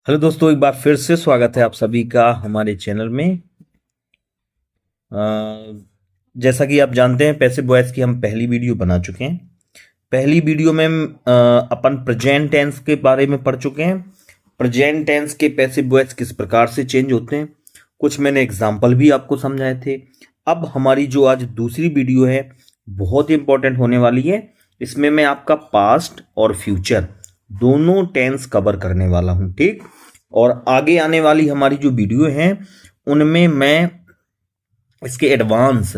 Hello दोस्तों, एक बार फिर से स्वागत है आप सभी का हमारे चैनल में। जैसा कि आप जानते हैं, पैसिव वॉइस की हम पहली वीडियो बना चुके हैं। पहली वीडियो में अपन प्रेजेंट टेंस के बारे में पढ़ चुके हैं। प्रेजेंट टेंस के पैसिव वॉइस किस प्रकार से चेंज होते हैं, कुछ मैंने एग्जाम्पल भी आपको समझाए थे। अब हमारी जो आज दूसरी वीडियो है बहुत इंपॉर्टेंट होने वाली है। इसमें मैं आपका पास्ट और फ्यूचर दोनों टेंस कवर करने वाला हूं, ठीक। और आगे आने वाली हमारी जो वीडियो है उनमें मैं इसके एडवांस,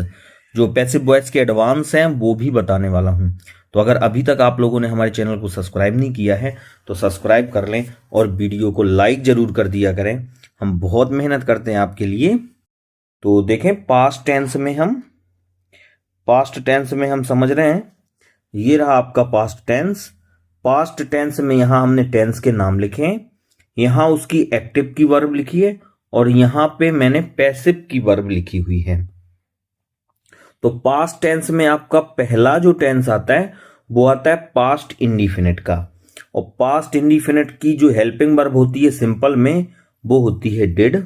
जो पैसिव वॉइस के एडवांस हैं, वो भी बताने वाला हूं। तो अगर अभी तक आप लोगों ने हमारे चैनल को सब्सक्राइब नहीं किया है तो सब्सक्राइब कर लें और वीडियो को लाइक जरूर कर दिया करें। हम बहुत मेहनत करते हैं आपके लिए। तो देखें, पास्ट टेंस में हम समझ रहे हैं। ये रहा आपका पास्ट टेंस। पास्ट टेंस में यहां हमने टेंस के नाम लिखे हैं, यहां उसकी एक्टिव की वर्ब लिखी है और यहां पे मैंने पैसिव की वर्ब लिखी हुई है। तो पास्ट टेंस में आपका पहला जो टेंस आता है वो आता है पास्ट इंडिफिनिट का। और पास्ट इंडिफिनिट की जो हेल्पिंग वर्ब होती है सिंपल में, वो होती है डिड,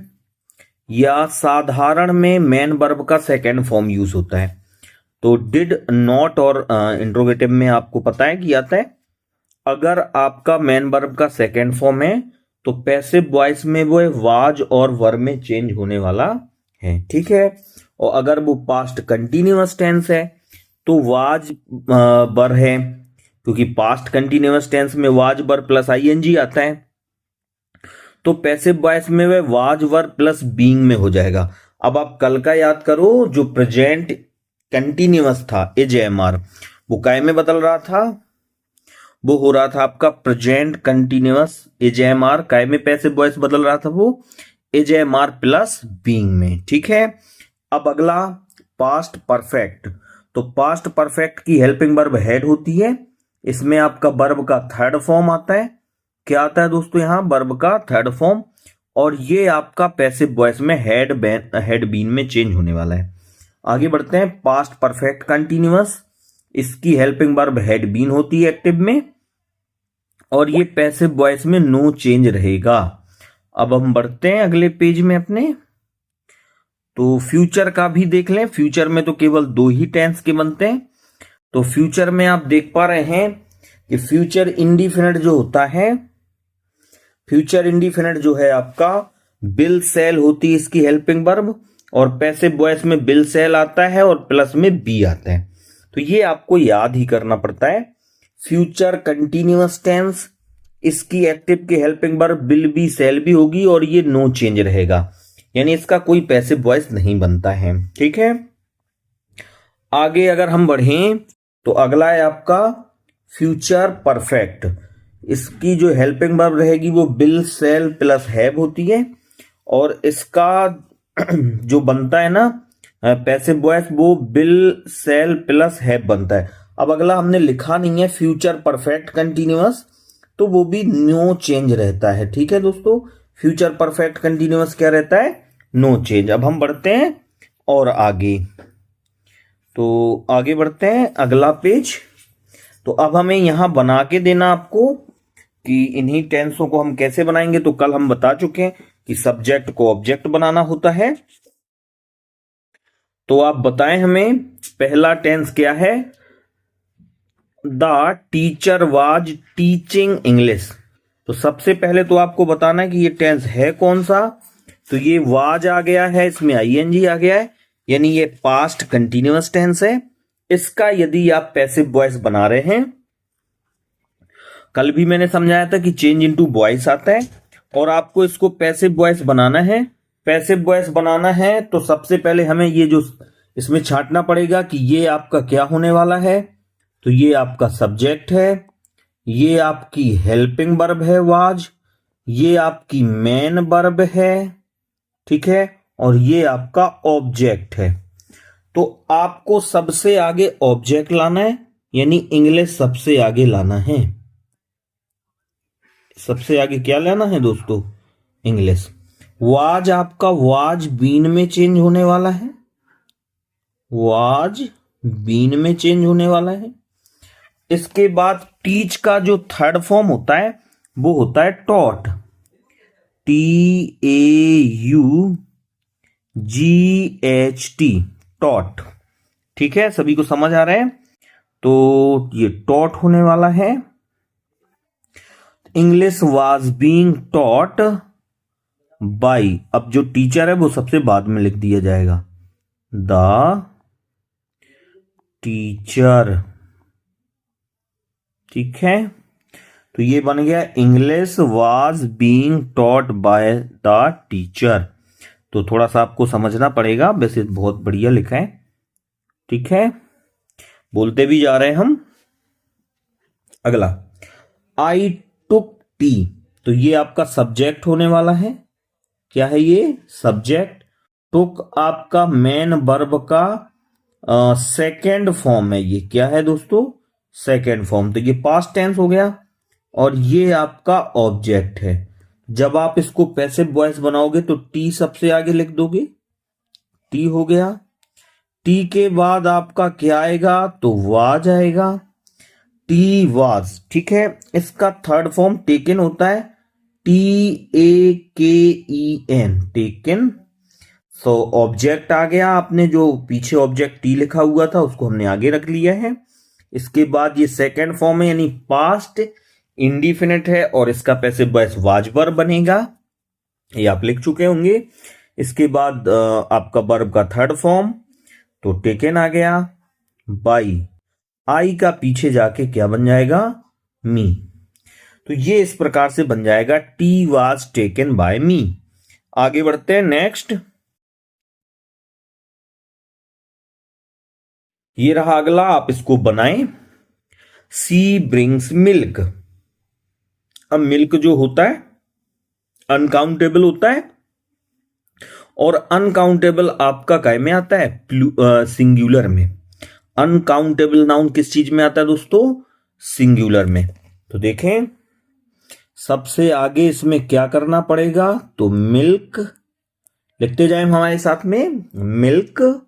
या साधारण में मेन वर्ब का सेकेंड फॉर्म यूज होता है। तो डिड, नॉट और इंट्रोगेटिव में आपको पता है कि आता है। अगर आपका मेन वर्ब का सेकेंड फॉर्म है तो पैसिव वॉइस में वो वाज और वर में चेंज होने वाला है, ठीक है। और अगर वो पास्ट कंटिन्यूअस टेंस है तो वाज वर है, क्योंकि पास्ट कंटिन्यूअस टेंस में वाज वर प्लस आईएनजी आता है। तो पैसिव वॉइस में वह वाज वर प्लस बीइंग में हो जाएगा। अब आप कल का याद करो, जो प्रेजेंट कंटिन्यूअस था एजेएमआर, वो काय में बदल रहा था, वो हो रहा था आपका प्रेजेंट कंटिन्यूअस एजेएमआर। काय में पैसिव वॉइस बदल रहा था, वो एजेएमआर प्लस बीइंग में, ठीक है। अब अगला पास्ट परफेक्ट। तो पास्ट परफेक्ट की हेल्पिंग वर्ब हेड होती है। इसमें आपका वर्ब का थर्ड फॉर्म आता है। क्या आता है दोस्तों, यहां वर्ब का थर्ड फॉर्म। और ये आपका पैसिव वॉइस में हेड बीन में चेंज होने वाला है। आगे बढ़ते हैं, पास्ट परफेक्ट कंटिन्यूअस, इसकी हेल्पिंग वर्ब हेड बीन होती है एक्टिव में, और ये पैसिव वॉइस में नो चेंज रहेगा। अब हम बढ़ते हैं अगले पेज में अपने। तो फ्यूचर का भी देख लें। फ्यूचर में तो केवल दो ही टेंस के बनते हैं। तो फ्यूचर में आप देख पा रहे हैं कि फ्यूचर इंडिफिनिट जो होता है, फ्यूचर इंडिफिनिट जो है आपका बिल सेल होती है इसकी हेल्पिंग वर्ब, और पैसिव वॉइस में बिल सेल आता है और प्लस में बी आता है। तो ये आपको याद ही करना पड़ता है। फ्यूचर कंटिन्यूअस टेंस, इसकी एक्टिव की helping verb will be shall भी होगी और ये नो चेंज रहेगा, यानी इसका कोई पैसिव वॉइस नहीं बनता है, ठीक है। आगे अगर हम बढ़ें तो अगला है आपका फ्यूचर परफेक्ट। इसकी जो हेल्पिंग वर्ब रहेगी वो बिल सेल प्लस हैव होती है, और इसका जो बनता है ना पैसिव वॉइस, वो बिल सेल प्लस हैव बनता है। अब अगला हमने लिखा नहीं है फ्यूचर परफेक्ट कंटिन्यूअस, तो वो भी नो चेंज रहता है, ठीक है दोस्तों। फ्यूचर परफेक्ट कंटिन्यूअस क्या रहता है, नो चेंज। अब हम बढ़ते हैं और आगे, तो आगे बढ़ते हैं अगला पेज। तो अब हमें यहां बना के देना आपको कि इन्हीं टेंसों को हम कैसे बनाएंगे। तो कल हम बता चुके हैं कि सब्जेक्ट को ऑब्जेक्ट बनाना होता है। तो आप बताएं हमें, पहला टेंस क्या है, the teacher was teaching English. तो सबसे पहले तो आपको बताना है कि ये टेंस है कौन सा। तो ये वाज आ गया है, इसमें आईएनजी आ गया है, यानी ये पास्ट कंटिन्यूअस टेंस है। इसका यदि आप पैसिव वॉइस बना रहे हैं, कल भी मैंने समझाया था कि चेंज इनटू वॉइस आता है, और आपको इसको पैसिव वॉइस बनाना है। पैसिव वॉइस बनाना है तो सबसे पहले हमें ये जो इसमें छांटना पड़ेगा कि ये आपका क्या होने वाला है। तो ये आपका सब्जेक्ट है, ये आपकी हेल्पिंग वर्ब है वाज, ये आपकी मेन वर्ब है, ठीक है, और ये आपका ऑब्जेक्ट है। तो आपको सबसे आगे ऑब्जेक्ट लाना है, यानी इंग्लिश सबसे आगे लाना है। सबसे आगे क्या लाना है दोस्तों, इंग्लिश। वाज आपका वाज बीन में चेंज होने वाला है, वाज बीन में चेंज होने वाला है। इसके बाद टीच का जो थर्ड फॉर्म होता है वो होता है टॉट। TAUGHT, taught. ठीक है, सभी को समझ आ रहा है? तो ये टॉट होने वाला है। English was being taught by, अब जो टीचर है वो सबसे बाद में लिख दिया जाएगा, द टीचर। ठीक है, तो ये बन गया English was being taught by the teacher. तो थोड़ा सा आपको समझना पड़ेगा, वैसे बहुत बढ़िया लिखा है। ठीक है, बोलते भी जा रहे हैं हम। अगला, आई टुक टी, तो ये आपका सब्जेक्ट होने वाला है। क्या है ये? सब्जेक्ट। टुक आपका मेन वर्ब का सेकेंड फॉर्म है। ये क्या है दोस्तों? Second form. तो ये पास्ट टेंस हो गया और ये आपका ऑब्जेक्ट है। जब आप इसको पैसिव वॉइस बनाओगे तो टी सबसे आगे लिख दोगे, टी हो गया। टी के बाद आपका क्या आएगा? तो वाज आएगा, टी वाज। ठीक है, इसका थर्ड फॉर्म टेकन होता है, TAKEN, टेकन। सो ऑब्जेक्ट आ गया, आपने जो पीछे ऑब्जेक्ट टी लिखा हुआ था उसको हमने आगे रख लिया है। इसके बाद ये सेकेंड फॉर्म है, यानी पास्ट इंडिफिनिट है और इसका पैसिव वॉइस वाज वर्ब बनेगा, ये आप लिख चुके होंगे। इसके बाद आपका वर्ब का थर्ड फॉर्म, तो टेकन आ गया बाई। आई का पीछे जाके क्या बन जाएगा? मी। तो ये इस प्रकार से बन जाएगा, टी वाज टेकन बाय मी। आगे बढ़ते हैं, नेक्स्ट। ये रहा अगला, आप इसको बनाएं। सी ब्रिंग्स मिल्क। अब मिल्क जो होता है अनकाउंटेबल होता है, और अनकाउंटेबल आपका काय में आता है? सिंगुलर में। अनकाउंटेबल नाउन किस चीज में आता है दोस्तों? सिंगुलर में। तो देखें, सबसे आगे इसमें क्या करना पड़ेगा? तो मिल्क लिखते जाएं हमारे साथ में, मिल्क।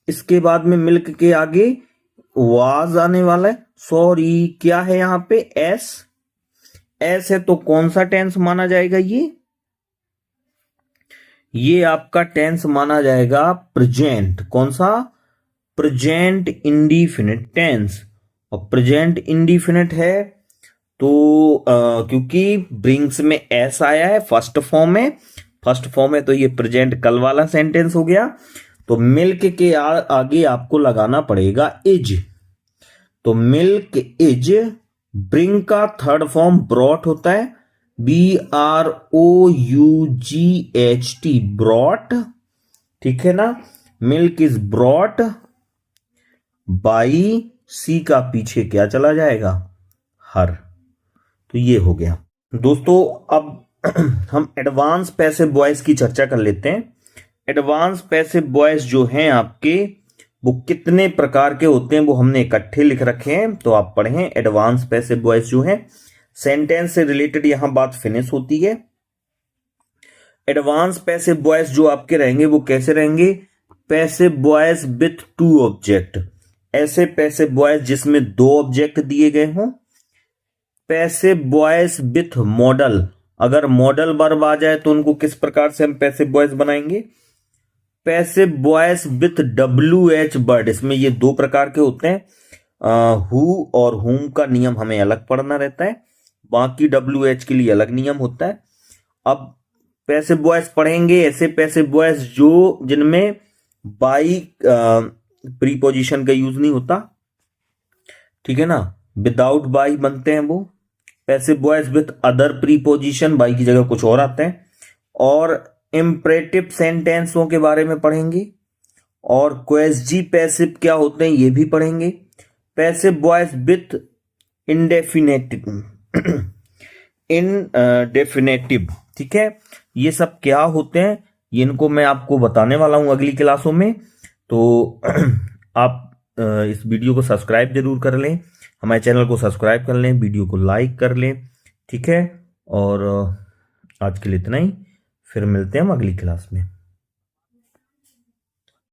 इसके बाद में मिल्क के आगे वाज आने वाला है। सॉरी, क्या है यहां पे? एस। एस है तो कौन सा टेंस माना जाएगा? ये आपका टेंस माना जाएगा प्रेजेंट। कौन सा? Present indefinite tense. और प्रेजेंट इंडिफिनिट है तो क्योंकि ब्रिंग्स में एस आया है, फर्स्ट फॉर्म है, फर्स्ट फॉर्म है, तो ये प्रेजेंट कल वाला सेंटेंस हो गया। तो मिल्क के आगे आपको लगाना पड़ेगा इज। तो मिल्क इज। ब्रिंग का थर्ड फॉर्म ब्रॉट होता है, BROUGHT, ब्रॉट। ठीक है ना? मिल्क इज ब्रॉट बाई, सी का पीछे क्या चला जाएगा? हर। तो ये हो गया दोस्तों। अब हम एडवांस पैसिव वॉइस की चर्चा कर लेते हैं। एडवांस पैसिव वॉइस जो हैं आपके, वो कितने प्रकार के होते हैं वो हमने इकट्ठे लिख रखे हैं, तो आप पढ़ें। एडवांस पैसिव वॉइस जो है, सेंटेंस से रिलेटेड यहां बात फिनिश होती है। एडवांस पैसिव वॉइस जो आपके रहेंगे वो कैसे रहेंगे? Passive voice with to object. ऐसे पैसिव वॉइस जिसमें दो ऑब्जेक्ट दिए गए हों। पैसिव वॉइस विथ मॉडल, अगर मॉडल वर्ब आ जाए तो उनको किस प्रकार से हम पैसिव वॉइस बनाएंगे? Passive voice with WH word. इसमें ये दो प्रकार के होते हैं, हु और हुम का नियम हमें अलग पढ़ना रहता है, बाकी WH के लिए अलग नियम होता है। अब पैसिव वॉइस पढ़ेंगे ऐसे पैसिव वॉइस जो जिनमें बाई प्रीपोजिशन का यूज नहीं होता, ठीक है ना, विदाउट बाई बनते हैं वो। Passive voice with other preposition, by की जगह कुछ और आता है। और इंपरेटिव सेंटेंसों के बारे में पढ़ेंगे, और क्वेस्जी पैसिव क्या होते हैं ये भी पढ़ेंगे। पैसिव वॉइस विथ इंडेफिनेटिव, इनडेफिनेटिव, ठीक है, ये सब क्या होते हैं, ये इनको मैं आपको बताने वाला हूं अगली क्लासों में। तो आप इस वीडियो को सब्सक्राइब जरूर कर लें, हमारे चैनल को सब्सक्राइब कर लें, वीडियो को लाइक कर लें, ठीक है। और आज के लिए इतना ही, फिर मिलते हैं हम अगली क्लास में।